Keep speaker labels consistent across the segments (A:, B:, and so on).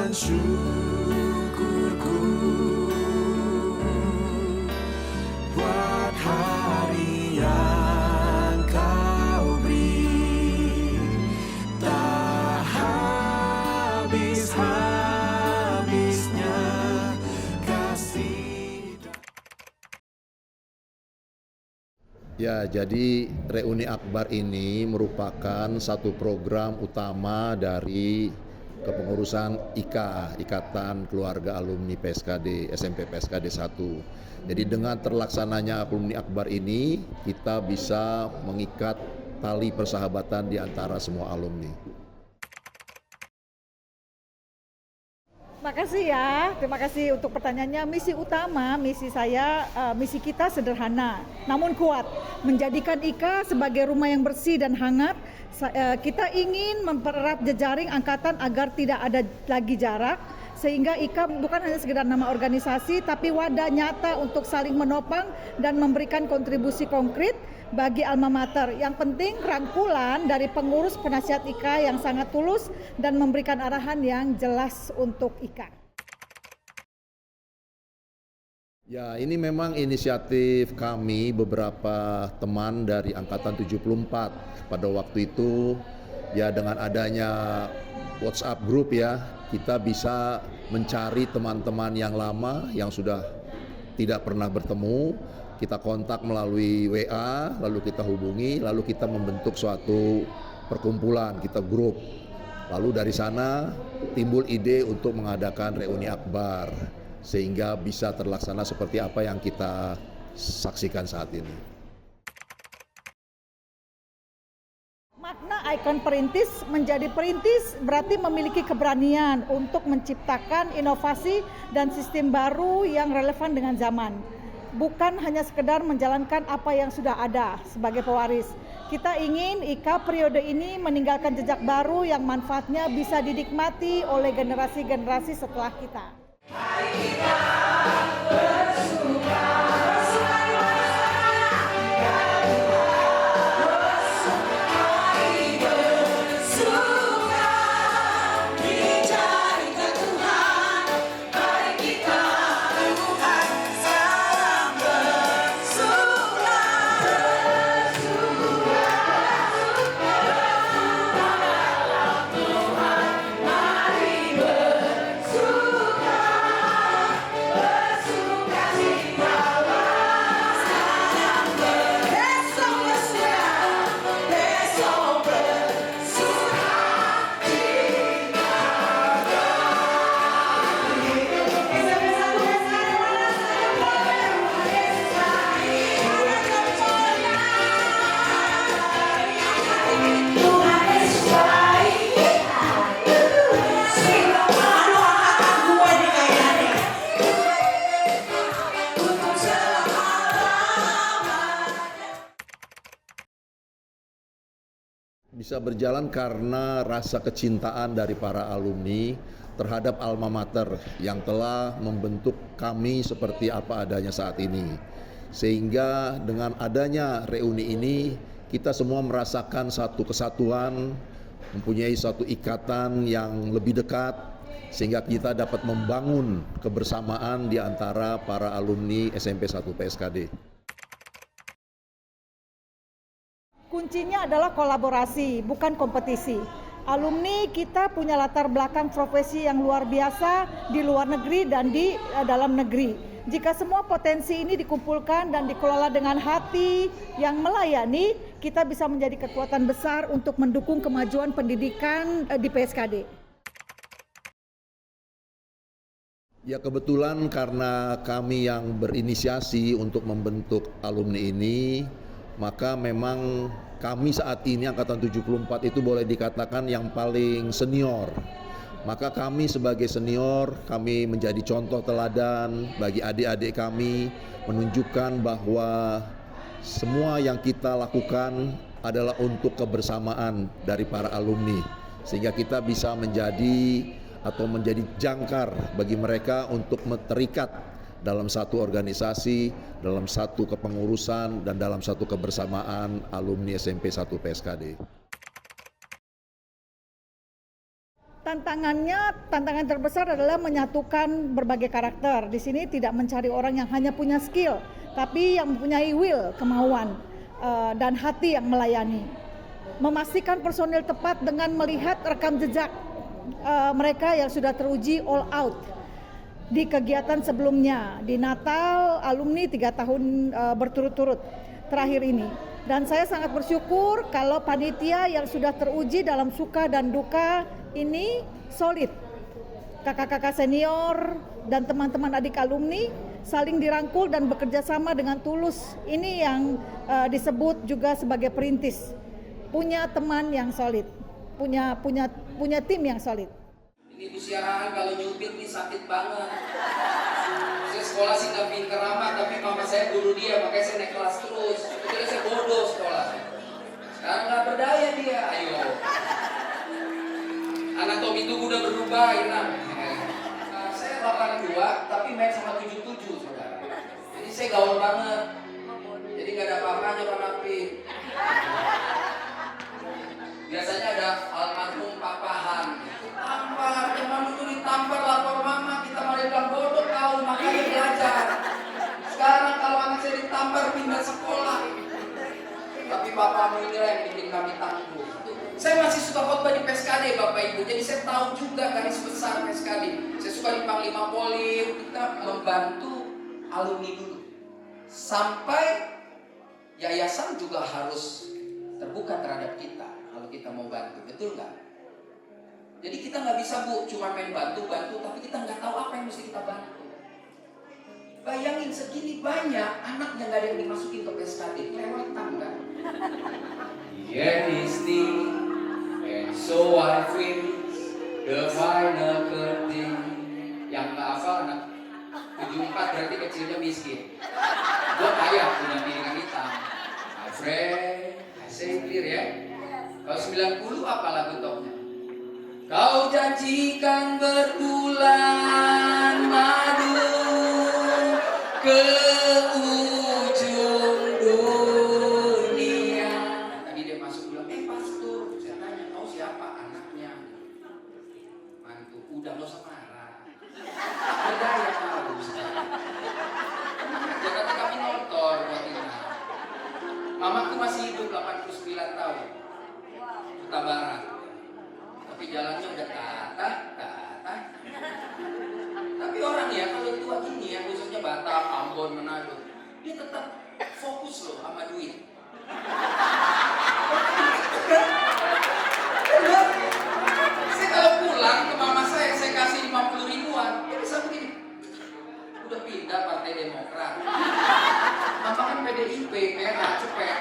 A: Panjatkan syukurku buat hari yang kau beri, tak habis-habisnya kasih.
B: Ya, jadi Reuni Akbar ini merupakan satu program utama dari kepengurusan IKA, Ikatan Keluarga Alumni PSKD, SMP PSKD 1. Jadi dengan terlaksananya Alumni Akbar ini, kita bisa mengikat tali persahabatan di antara semua alumni.
C: Terima kasih untuk pertanyaannya. Misi kita sederhana, namun kuat. Menjadikan IKA sebagai rumah yang bersih dan hangat. Kita ingin mempererat jejaring angkatan agar tidak ada lagi jarak, sehingga IKA bukan hanya sekedar nama organisasi, tapi wadah nyata untuk saling menopang dan memberikan kontribusi konkret bagi alma mater. Yang penting rangkulan dari pengurus penasihat IKA yang sangat tulus dan memberikan arahan yang jelas untuk IKA.
B: Ya, ini memang inisiatif kami beberapa teman dari angkatan 74. Pada waktu itu ya dengan adanya WhatsApp group ya, kita bisa mencari teman-teman yang lama yang sudah tidak pernah bertemu, kita kontak melalui WA, lalu kita hubungi, lalu kita membentuk suatu perkumpulan, kita grup. Lalu dari sana timbul ide untuk mengadakan Reuni Akbar, sehingga bisa terlaksana seperti apa yang kita saksikan saat ini.
C: Makna ikon perintis menjadi perintis berarti memiliki keberanian untuk menciptakan inovasi dan sistem baru yang relevan dengan zaman. Bukan hanya sekedar menjalankan apa yang sudah ada sebagai pewaris. Kita ingin IKA periode ini meninggalkan jejak baru yang manfaatnya bisa dinikmati oleh generasi-generasi setelah kita.
A: Mari kita bersuka.
B: Bisa berjalan karena rasa kecintaan dari para alumni terhadap alma mater yang telah membentuk kami seperti apa adanya saat ini. Sehingga dengan adanya reuni ini, kita semua merasakan satu kesatuan, mempunyai satu ikatan yang lebih dekat, sehingga kita dapat membangun kebersamaan di antara para alumni SMP 1 PSKD.
C: Kuncinya adalah kolaborasi, bukan kompetisi. Alumni kita punya latar belakang profesi yang luar biasa di luar negeri dan di dalam negeri. Jika semua potensi ini dikumpulkan dan dikelola dengan hati yang melayani, kita bisa menjadi kekuatan besar untuk mendukung kemajuan pendidikan di PSKD.
B: Ya, kebetulan karena kami yang berinisiasi untuk membentuk alumni ini, maka memang kami saat ini angkatan 74 itu boleh dikatakan yang paling senior. Maka kami sebagai senior, kami menjadi contoh teladan bagi adik-adik kami, menunjukkan bahwa semua yang kita lakukan adalah untuk kebersamaan dari para alumni, sehingga kita bisa menjadi jangkar bagi mereka untuk terikat dalam satu organisasi, dalam satu kepengurusan, dan dalam satu kebersamaan alumni SMP 1 PSKD.
C: Tantangan terbesar adalah menyatukan berbagai karakter. Di sini tidak mencari orang yang hanya punya skill, tapi yang mempunyai will, kemauan, dan hati yang melayani. Memastikan personil tepat dengan melihat rekam jejak mereka yang sudah teruji all out di kegiatan sebelumnya. Di Natal, alumni 3 tahun berturut-turut terakhir ini. Dan saya sangat bersyukur kalau panitia yang sudah teruji dalam suka dan duka ini solid. Kakak-kakak senior dan teman-teman adik alumni saling dirangkul dan bekerja sama dengan tulus. Ini yang disebut juga sebagai perintis. Punya teman yang solid, punya tim yang solid.
D: Ini Bu Siarahan kalau nyubit nih sakit banget. Saya sekolah sih nggak pinter amat, tapi mama saya guru dia, makanya saya naik kelas terus. Sebetulnya saya bodoh sekolah. Sekarang nggak berdaya dia, ayo. Anatomi tubuh udah berubah, Irna. Saya 82, tapi main sama 77, saudara. Jadi saya gaul banget. Jadi nggak ada apa-apanya Pak Napi. Biasanya ada almarhum papahan. Tampar, teman itu ditampar lapor mama, kita malah bilang bodoh kau, makanya belajar. Sekarang kalau anak saya ditampar pindah sekolah. Tapi papamu inilah yang bikin kami tangguh. Saya masih suka khotbah di PSKD Bapak Ibu, jadi saya tahu juga garis besar PSKD. Saya suka di Panglima Polim, kita membantu alumni dulu. Sampai yayasan juga harus terbuka terhadap kita kalau kita mau bantu, betul nggak? Jadi kita nggak bisa Bu, cuma main bantu-bantu, tapi kita nggak tahu apa yang mesti kita bantu. Bayangin segini banyak anak yang nggak ada yang dimasukin ke PSKD, kelewatan kan? Yeah, Disney, and so I finish the final curtain. Yang nggak hafal anak 74 berarti kecilnya miskin. Gua kaya punya piringan hitam. My friend, I say clear ya. Kalau 90 apa lagu topnya? Kau janjikan berbulan madu ke ujung dunia. Tadi dia masuk bilang, pastor, saya tanya, kau siapa? Anaknya. Mantu, udah lo semarah. Berdaya kau sekarang. Ya kata kami nonton buat ini. Mamaku masih hidup 89 tahun. Kota Barat. Tapi jalannya udah tatah. Tapi orang ya kalau tua gini ya, khususnya Batam, Ambon, Manado, dia tetap fokus loh sama duit. Saya kalau pulang ke mama saya kasih 50 ribuan, dia bisa begini. Udah pindah Partai Demokrat. Mama kan PDIP, merah, cepet.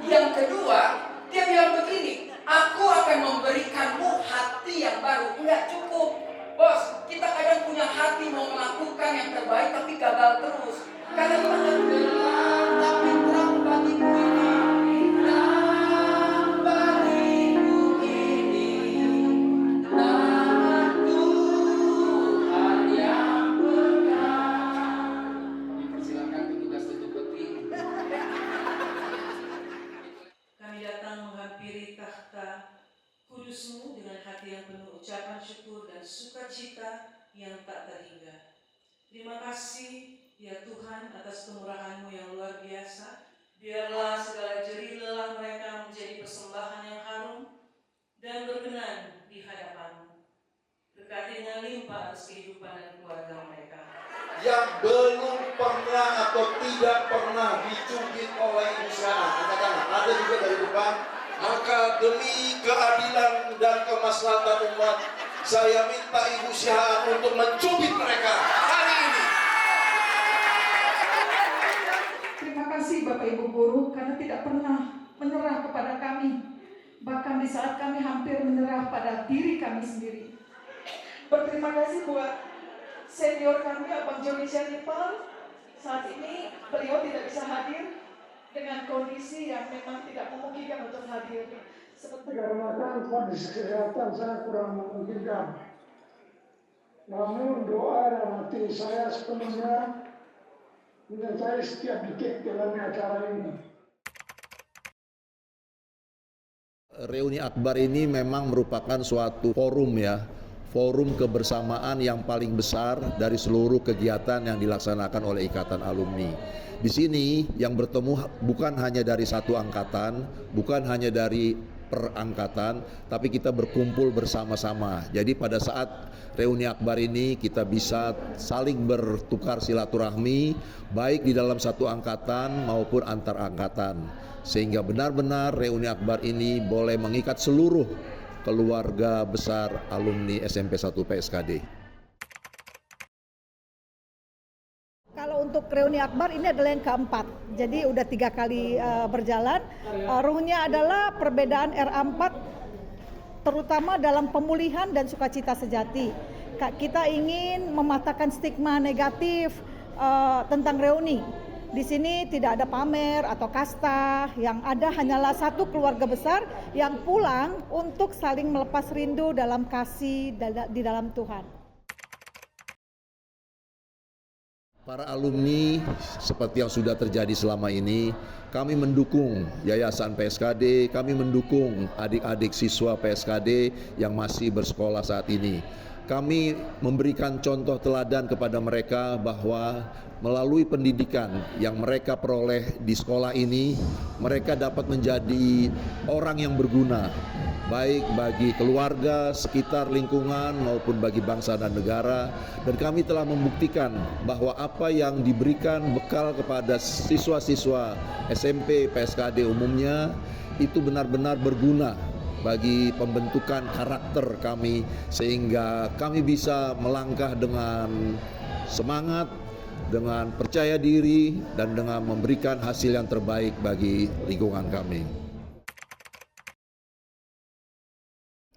D: Yang kedua, dia bilang begini, aku akan memberikanmu hati yang baru. Enggak cukup. Bos, kita kadang punya hati mau melakukan yang terbaik tapi gagal terus. Karena kita gelap tapi terang bagiku ini. Terang bagiku ini. Nama Tuhan yang berkah. Dipersilakan petugas tutup peti.
E: Kami datang menghampiri takhta kudus-Mu dengan hati yang penuh ucapan syukur dan sukacita yang tak terhingga. Terima kasih ya Tuhan atas kemurahan-Mu yang luar biasa. Biarlah segala jerih lelah mereka menjadi persembahan yang harum dan berkenan di hadapan-Mu. Berkati dengan limpah atas kehidupan dan keluarga mereka.
F: Yang belum pernah atau tidak pernah dicubit oleh Ibu Siarahan, katakan ada juga dari depan. Maka demi keadilan dan kemaslahatan umat, saya minta Ibu Siarahan untuk mencubit mereka hari ini.
C: Terima kasih Bapak Ibu Guru karena tidak pernah menyerah kepada kami. Bahkan di saat kami hampir menyerah pada diri kami sendiri.
G: Berterima kasih buat senior kami Abang Joni Syanipal. Saat ini beliau tidak bisa hadir dengan kondisi yang memang tidak memungkinkan untuk hadir.
H: Dikarenakan kondisi kesehatan saya kurang memungkinkan. Namun doa dan hati saya sepenuhnya menyertai setiap detik dalam acara ini.
B: Reuni Akbar ini memang merupakan suatu forum ya, forum kebersamaan yang paling besar dari seluruh kegiatan yang dilaksanakan oleh Ikatan Alumni. Di sini yang bertemu bukan hanya dari satu angkatan, bukan hanya dari per angkatan, tapi kita berkumpul bersama-sama. Jadi pada saat Reuni Akbar ini kita bisa saling bertukar silaturahmi, baik di dalam satu angkatan maupun antar angkatan. Sehingga benar-benar Reuni Akbar ini boleh mengikat seluruh keluarga besar alumni SMP 1 PSKD.
C: Kalau untuk Reuni Akbar ini adalah yang keempat, jadi udah 3 kali berjalan. Ruhnya adalah perbedaan RA4, terutama dalam pemulihan dan sukacita sejati. Kita ingin mematahkan stigma negatif tentang reuni. Di sini tidak ada pamer atau kasta, yang ada hanyalah satu keluarga besar yang pulang untuk saling melepas rindu dalam kasih di dalam Tuhan.
B: Para alumni, seperti yang sudah terjadi selama ini, kami mendukung Yayasan PSKD, kami mendukung adik-adik siswa PSKD yang masih bersekolah saat ini. Kami memberikan contoh teladan kepada mereka bahwa melalui pendidikan yang mereka peroleh di sekolah ini, mereka dapat menjadi orang yang berguna, baik bagi keluarga, sekitar lingkungan maupun bagi bangsa dan negara. Dan kami telah membuktikan bahwa apa yang diberikan bekal kepada siswa-siswa SMP PSKD umumnya itu benar-benar berguna bagi pembentukan karakter kami, sehingga kami bisa melangkah dengan semangat, dengan percaya diri, dan dengan memberikan hasil yang terbaik bagi lingkungan kami.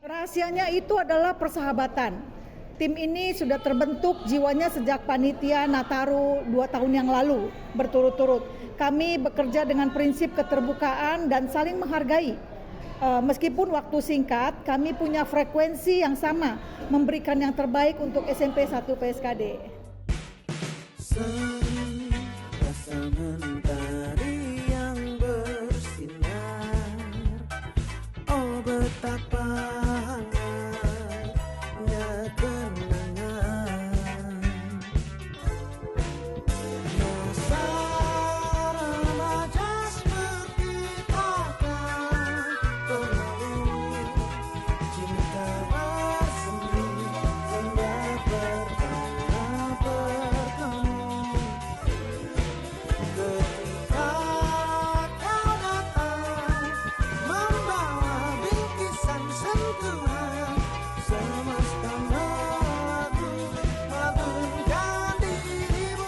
C: Rahasianya itu adalah persahabatan. Tim ini sudah terbentuk jiwanya sejak panitia Nataru 2 tahun yang lalu berturut-turut. Kami bekerja dengan prinsip keterbukaan dan saling menghargai. Meskipun waktu singkat, kami punya frekuensi yang sama, memberikan yang terbaik untuk SMP 1 PSKD.
A: Rasa mentari yang bersinar, oh betapa hangatnya kenangan. Masa remaja seperti takkan berlalu, cinta bersemi hingga pertama bertemu. Ketika kau datang membawa bingkisan sentuhan, semesta mengagumkan dirimu.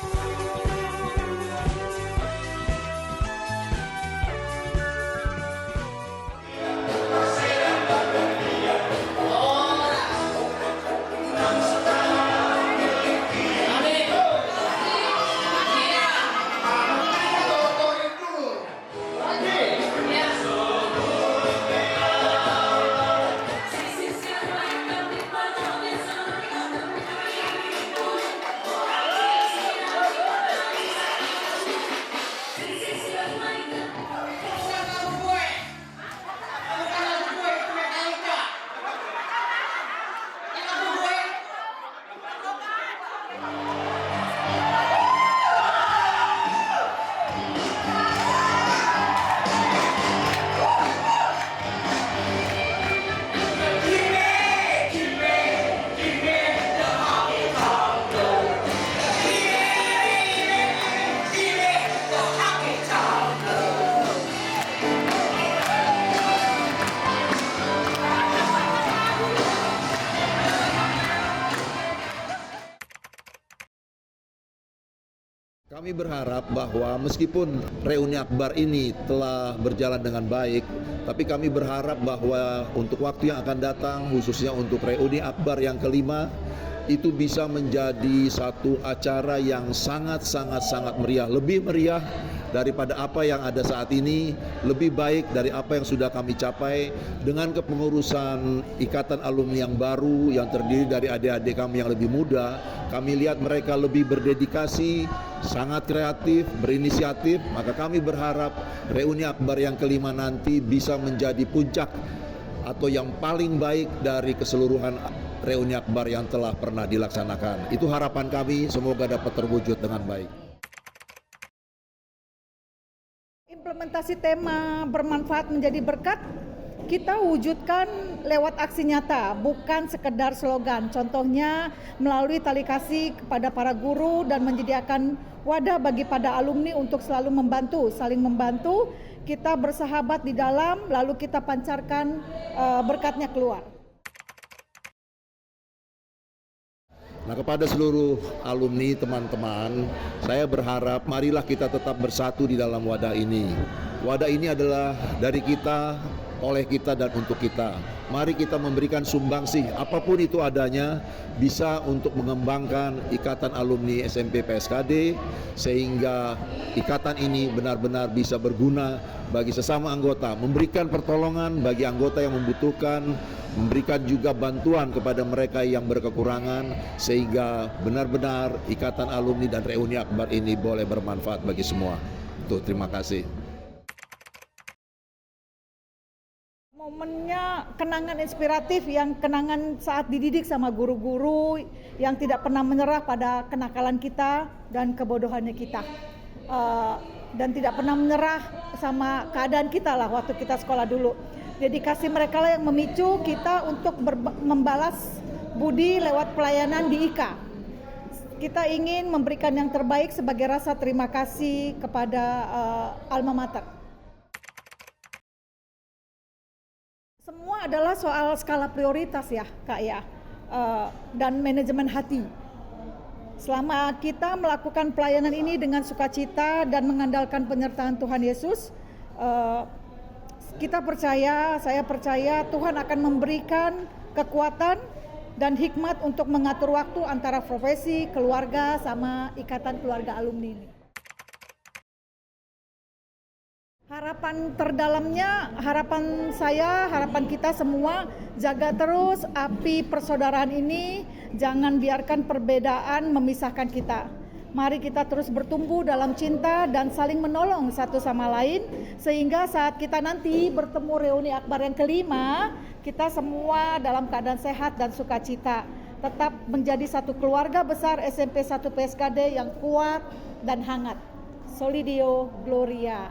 B: Kami berharap bahwa meskipun Reuni Akbar ini telah berjalan dengan baik, tapi kami berharap bahwa untuk waktu yang akan datang, khususnya untuk Reuni Akbar yang kelima, itu bisa menjadi satu acara yang sangat meriah, lebih meriah daripada apa yang ada saat ini, lebih baik dari apa yang sudah kami capai dengan kepengurusan Ikatan Alumni yang baru yang terdiri dari adik-adik kami yang lebih muda. Kami lihat mereka lebih berdedikasi, sangat kreatif, berinisiatif, maka kami berharap reuni akbar yang kelima nanti bisa menjadi puncak atau yang paling baik dari keseluruhan reuni akbar yang telah pernah dilaksanakan. Itu harapan kami, semoga dapat terwujud dengan baik.
C: Implementasi tema bermanfaat menjadi berkat kita wujudkan lewat aksi nyata, bukan sekedar slogan. Contohnya melalui tali kasih kepada para guru dan menyediakan wadah bagi pada alumni untuk selalu membantu, saling membantu. Kita bersahabat di dalam, lalu kita pancarkan berkatnya keluar.
B: Nah, kepada seluruh alumni, teman-teman, saya berharap marilah kita tetap bersatu di dalam wadah ini. Wadah ini adalah dari kita, oleh kita, dan untuk kita. Mari kita memberikan sumbangsih, apapun itu adanya, bisa untuk mengembangkan Ikatan Alumni SMP PSKD, sehingga ikatan ini benar-benar bisa berguna bagi sesama anggota, memberikan pertolongan bagi anggota yang membutuhkan, memberikan juga bantuan kepada mereka yang berkekurangan, sehingga benar-benar Ikatan Alumni dan reuni akbar ini boleh bermanfaat bagi semua. Terima kasih.
C: Momennya kenangan inspiratif, yang kenangan saat dididik sama guru-guru yang tidak pernah menyerah pada kenakalan kita dan kebodohannya kita, dan tidak pernah menyerah sama keadaan kita lah waktu kita sekolah dulu. Dedikasi mereka lah yang memicu kita untuk membalas budi lewat pelayanan di IKA. Kita ingin memberikan yang terbaik sebagai rasa terima kasih kepada alma mater. Semua adalah soal skala prioritas ya Kak ya, dan manajemen hati. Selama kita melakukan pelayanan ini dengan sukacita dan mengandalkan penyertaan Tuhan Yesus, kita percaya, saya percaya Tuhan akan memberikan kekuatan dan hikmat untuk mengatur waktu antara profesi, keluarga, sama ikatan keluarga alumni ini. Harapan terdalamnya, harapan saya, harapan kita semua, jaga terus api persaudaraan ini, jangan biarkan perbedaan memisahkan kita. Mari kita terus bertumbuh dalam cinta dan saling menolong satu sama lain, sehingga saat kita nanti bertemu reuni akbar yang kelima, kita semua dalam keadaan sehat dan sukacita. Tetap menjadi satu keluarga besar SMP 1 PSKD yang kuat dan hangat. Solidio Gloria.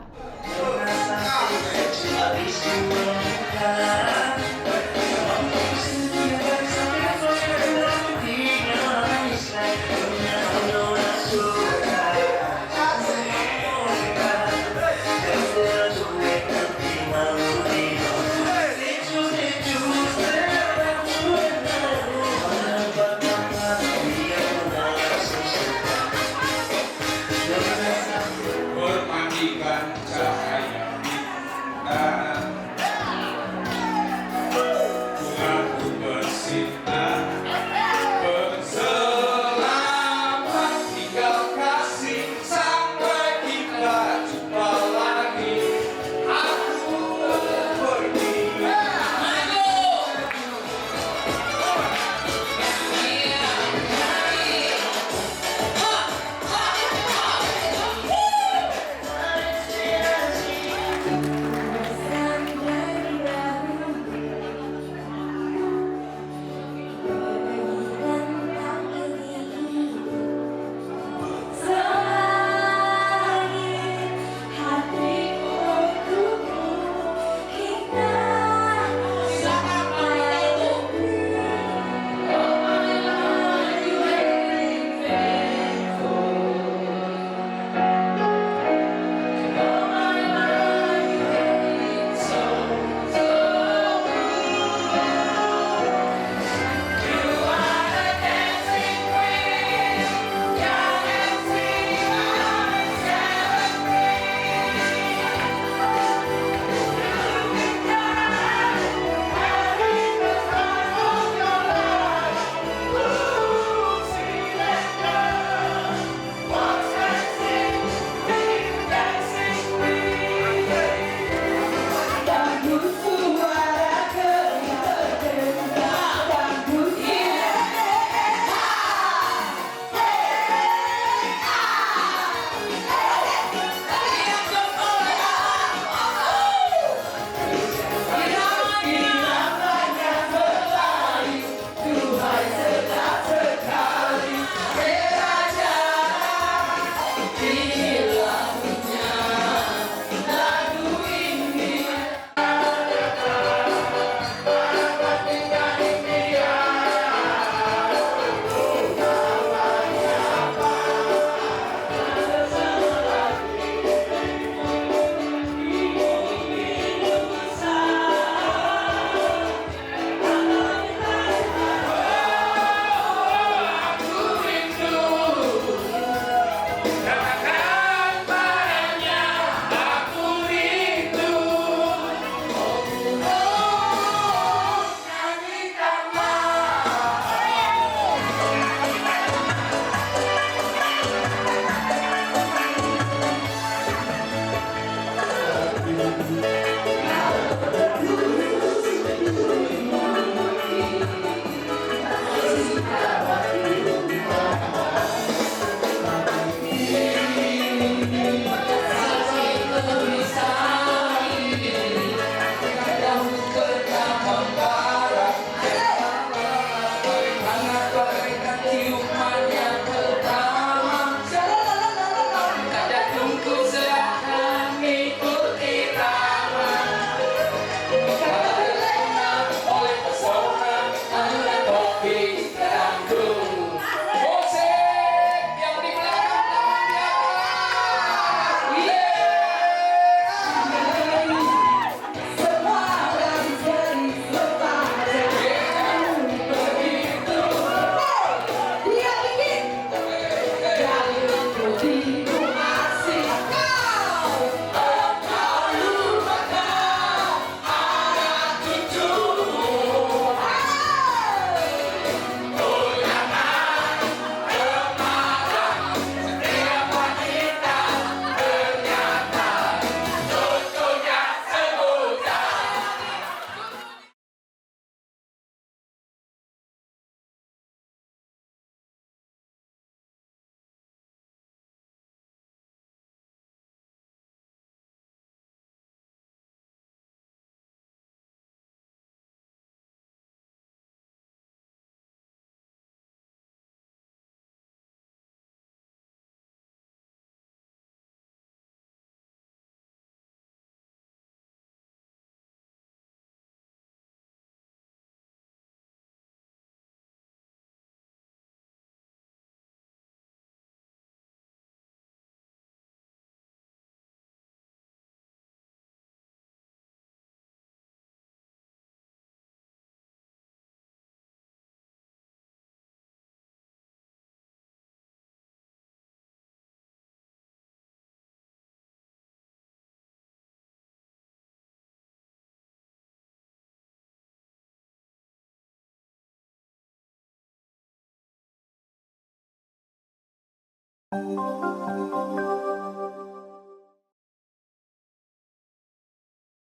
I: Bermandikan cahaya dan
A: Thank